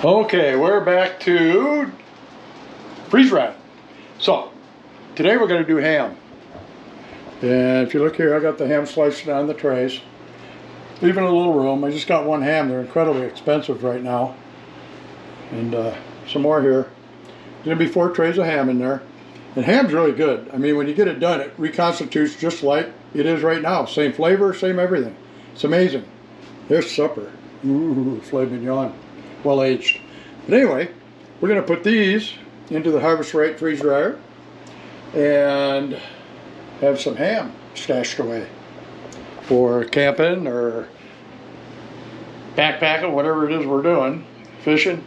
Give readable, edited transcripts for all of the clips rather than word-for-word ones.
Okay, we're back to freeze dry. So, today we're going to do ham. And if you look here, I got the ham sliced on the trays. Leaving a little room. I just got one ham. They're incredibly expensive right now. And some more here. There's going to be 4 trays of ham in there. And ham's really good. I mean, when you get it done, it reconstitutes just like it is right now. Same flavor, same everything. It's amazing. There's supper. Ooh, filet mignon. Well aged. But anyway, we're going to put these into the Harvest Right freeze dryer and have some ham stashed away for camping or backpacking, whatever it is we're doing, fishing,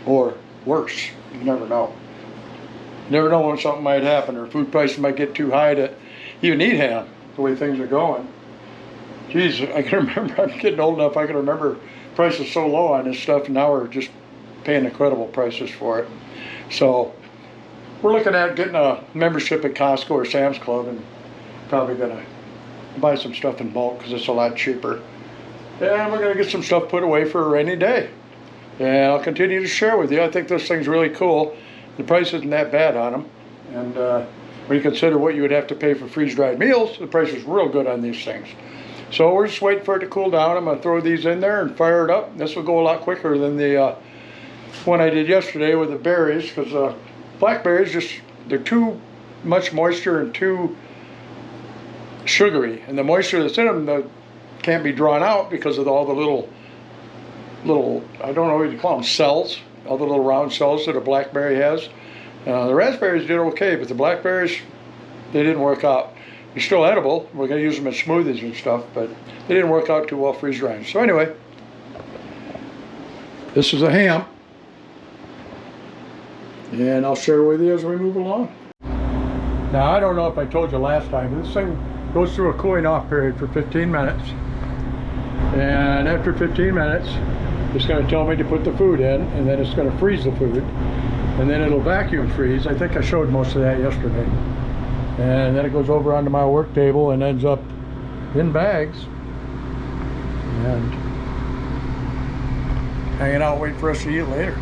or worse. You never know. You never know when something might happen or food prices might get too high to even eat ham the way things are going. Geez, I can remember, I'm getting old enough, I can remember prices so low on this stuff, and now we're just paying incredible prices for it. So we're looking at getting a membership at Costco or Sam's Club, and probably gonna buy some stuff in bulk because it's a lot cheaper. And we're gonna get some stuff put away for a rainy day. And I'll continue to share with you. I think this thing's really cool. The price isn't that bad on them. And when you consider what you would have to pay for freeze-dried meals, the price is real good on these things. So we're just waiting for it to cool down. I'm going to throw these in there and fire it up. This will go a lot quicker than the one I did yesterday with the berries, because blackberries, they're too much moisture and too sugary. And the moisture that's in them can't be drawn out because of all the little, I don't know what you call them, cells, all the little round cells that a blackberry has. The raspberries did okay, but the blackberries, they didn't work out. They're still edible. We're going to use them in smoothies and stuff, but they didn't work out too well freeze drying. So anyway, this is a ham, and I'll share with you as we move along. Now, I don't know if I told you last time, but this thing goes through a cooling off period for 15 minutes. And after 15 minutes, it's going to tell me to put the food in, and then it's going to freeze the food. And then it'll vacuum freeze. I think I showed most of that yesterday. And then it goes over onto my work table and ends up in bags and hanging out waiting for us to eat later.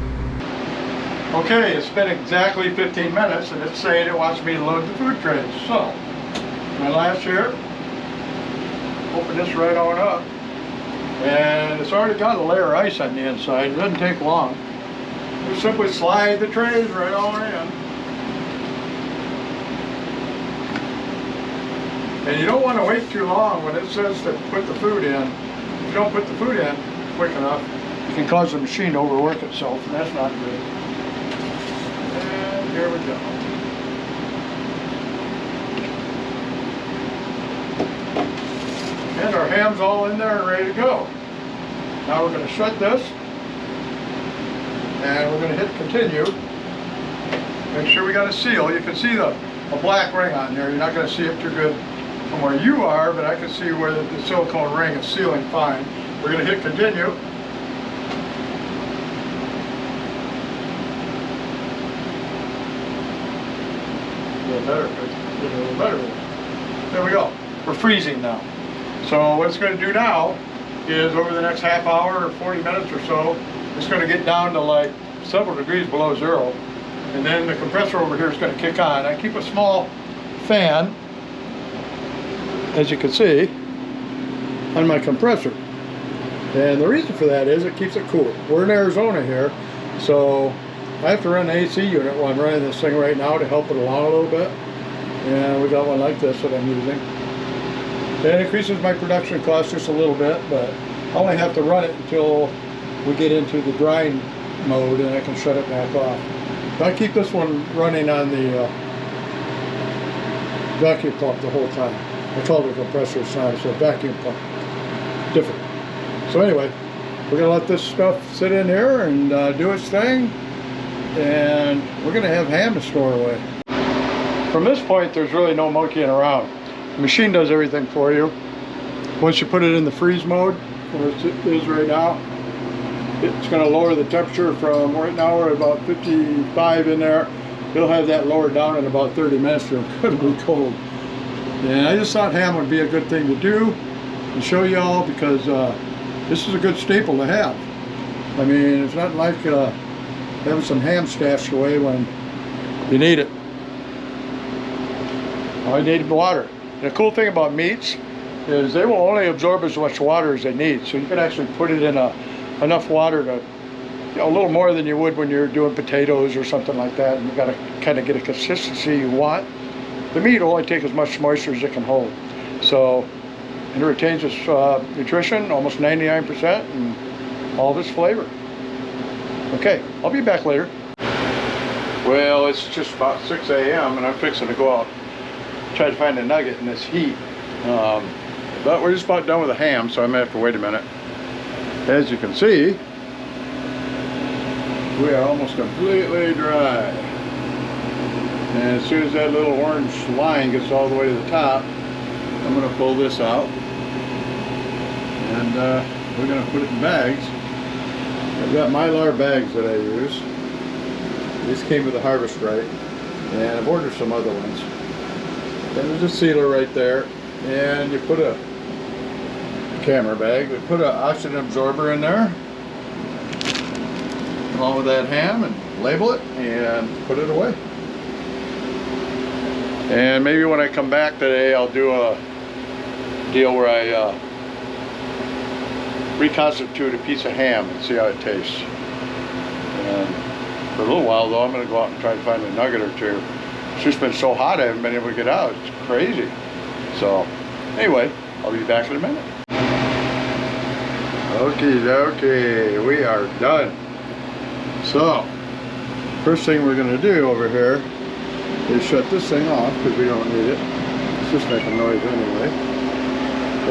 Okay, it's been exactly 15 minutes and it's saying it wants me to load the food trays. So, my last here, open this right on up, and it's already got a layer of ice on the inside. It doesn't take long. You simply slide the trays right on in. And you don't want to wait too long when it says to put the food in. If you don't put the food in quick enough, it can cause the machine to overwork itself, and that's not good. And here we go. And our ham's all in there and ready to go. Now we're going to shut this, and we're going to hit continue. Make sure we got a seal. You can see a black ring on there. You're not going to see it too good from where you are, but I can see where the silicone ring is sealing fine. We're going to hit continue. A little better, a little better. There we go. We're freezing now. So what it's going to do now is over the next half hour or 40 minutes or so, it's going to get down to like several degrees below zero. And then the compressor over here is going to kick on. I keep a small fan, as you can see, on my compressor. And the reason for that is it keeps it cool. We're in Arizona here, so I have to run an AC unit while I'm running this thing right now to help it along a little bit. And we got one like this that I'm using. It increases my production cost just a little bit, but I only have to run it until we get into the drying mode and I can shut it back off. So I keep this one running on the vacuum pump the whole time. I call it a compressor, it's not, it's a vacuum pump. Different. So anyway, we're going to let this stuff sit in here and do its thing, and we're going to have ham to store away. From this point, there's really no monkeying around. The machine does everything for you. Once you put it in the freeze mode, where it is right now, it's going to lower the temperature from, right now we're at about 55 in there. It'll have that lowered down in about 30 minutes. It's incredibly cold. And I just thought ham would be a good thing to do and show you all, because this is a good staple to have. I mean, it's not like having some ham stashed away when you need it. All you need is water. And the cool thing about meats is they will only absorb as much water as they need. So you can actually put it in enough water to, a little more than you would when you're doing potatoes or something like that. And you got to kind of get a consistency you want. The meat will only take as much moisture as it can hold. So it retains its nutrition, almost 99%, and all of its flavor. Okay, I'll be back later. Well, it's just about 6 a.m. and I'm fixing to go out, try to find a nugget in this heat. But we're just about done with the ham, so I may have to wait a minute. As you can see, we are almost completely dry. And as soon as that little orange line gets all the way to the top, I'm going to pull this out. And we're going to put it in bags. I've got Mylar bags that I use. These came with a harvest right. And I've ordered some other ones. And there's a sealer right there. And you put a camera bag. We put an oxygen absorber in there, along with that ham, and label it and put it away. And maybe when I come back today, I'll do a deal where I reconstitute a piece of ham and see how it tastes. And for a little while though, I'm going to go out and try to find a nugget or two. It's just been so hot I haven't been able to get out. It's crazy. So anyway, I'll be back in a minute. Okay, we are done. So first thing we're going to do over here is shut this thing off because we don't need it. It's just making noise anyway.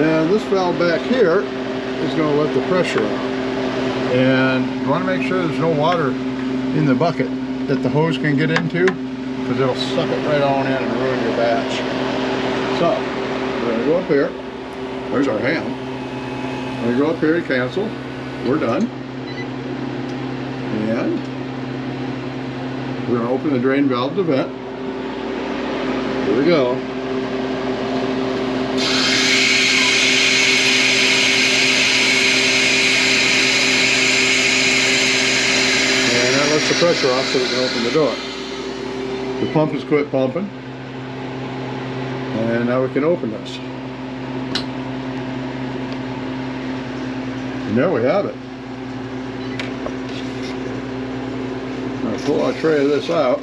And this valve back here is going to let the pressure out. And you want to make sure there's no water in the bucket that the hose can get into, because it'll suck it right on in and ruin your batch. So we're going to go up here. There's our ham. We're going to go up here to cancel. We're done. And we're going to open the drain valve to vent. Here we go. And that lets the pressure off so we can open the door. The pump has quit pumping. And now we can open this. And there we have it. I'll pull our tray of this out.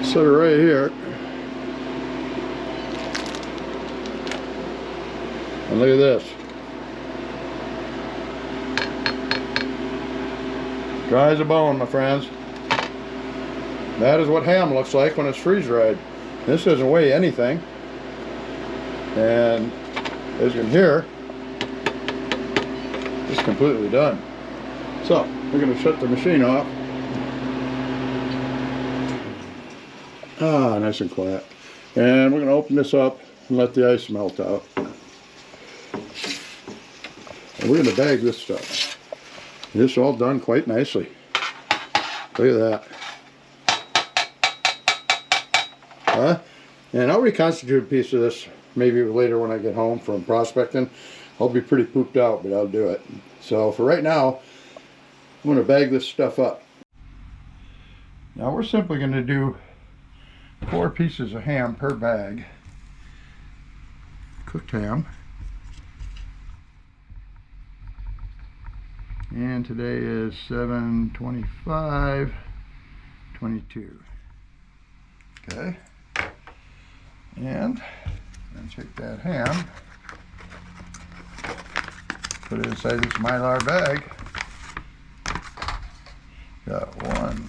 Set it right here. And look at this. Dry as a bone, my friends. That is what ham looks like when it's freeze-dried. This doesn't weigh anything. And as you can hear, it's completely done. So, we're going to shut the machine off. Ah, nice and quiet. And we're going to open this up and let the ice melt out. And we're going to bag this stuff. This is all done quite nicely. Look at that. And I'll reconstitute a piece of this maybe later when I get home from prospecting. I'll be pretty pooped out, but I'll do it. So for right now, I'm going to bag this stuff up. Now we're simply going to do 4 pieces of ham per bag. Cooked ham. And today is 7/25/22. Okay. And then take that ham, put it inside this Mylar bag. Got 1,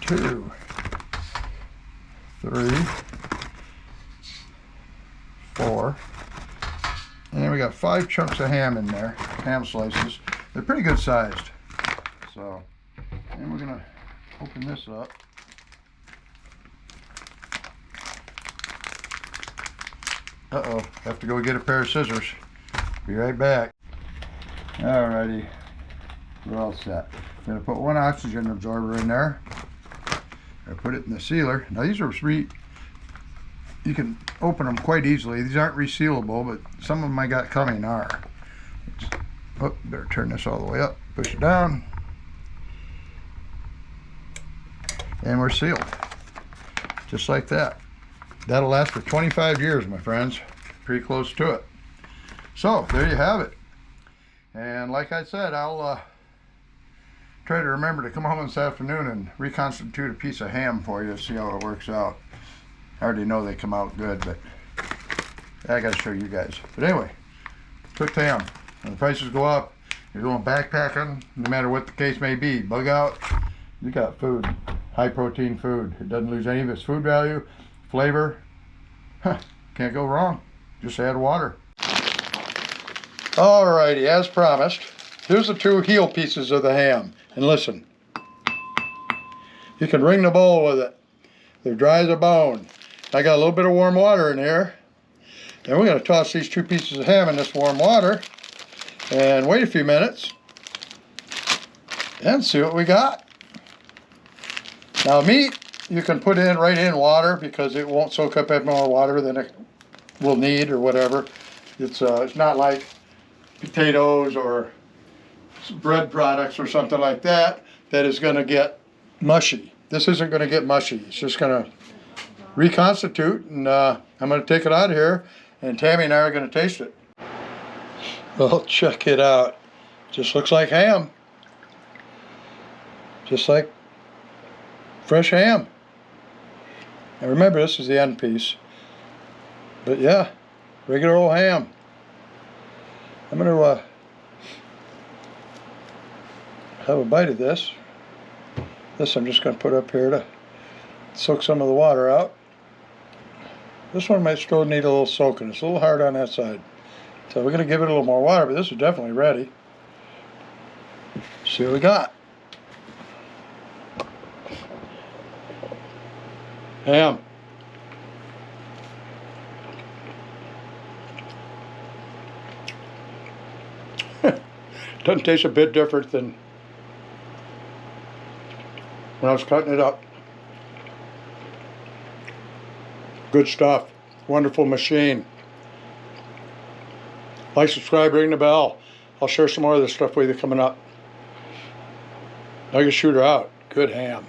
2, 3, 4, and then we got 5 chunks of ham in there, ham slices. They're pretty good sized. So, and we're gonna open this up. Uh-oh, have to go get a pair of scissors. Be right back. Alrighty, we're all set. I'm gonna put 1 oxygen absorber in there. I put it in the sealer. Now these are you can open them quite easily. These aren't resealable, but some of them I got coming are. Oh, better turn this all the way up, push it down. And we're sealed. Just like that. That'll last for 25 years, my friends. Pretty close to it. So, there you have it. And like I said, I'll try to remember to come home this afternoon and reconstitute a piece of ham for you, see how it works out. I already know they come out good, but I gotta show you guys. But anyway, cooked ham. When the prices go up, you're going backpacking, no matter what the case may be, bug out, you got food. High protein food. It doesn't lose any of its food value, flavor. Can't go wrong. Just add water. Alrighty, as promised, here's the 2 heel pieces of the ham. And listen, you can ring the bowl with it. They're dry as a bone. I got a little bit of warm water in here. And we're going to toss these 2 pieces of ham in this warm water and wait a few minutes and see what we got. Now meat, you can put in right in water because it won't soak up any more water than it will need or whatever. It's not like potatoes or bread products or something like that that is going to get mushy. This isn't going to get mushy. It's just going to reconstitute, and I'm going to take it out of here, and Tammy and I are going to taste it. Well, check it out. Just looks like ham. Just like fresh ham. And remember, this is the end piece. But yeah, regular old ham. I'm going to have a bite of this. This I'm just going to put up here to soak some of the water out. This one might still need a little soaking. It's a little hard on that side. So we're going to give it a little more water, but this is definitely ready. See what we got. Ham. Doesn't taste a bit different than when I was cutting it up. Good stuff. Wonderful machine. Like, subscribe, ring the bell. I'll share some more of this stuff with you coming up. Nugget shooter out. Good ham.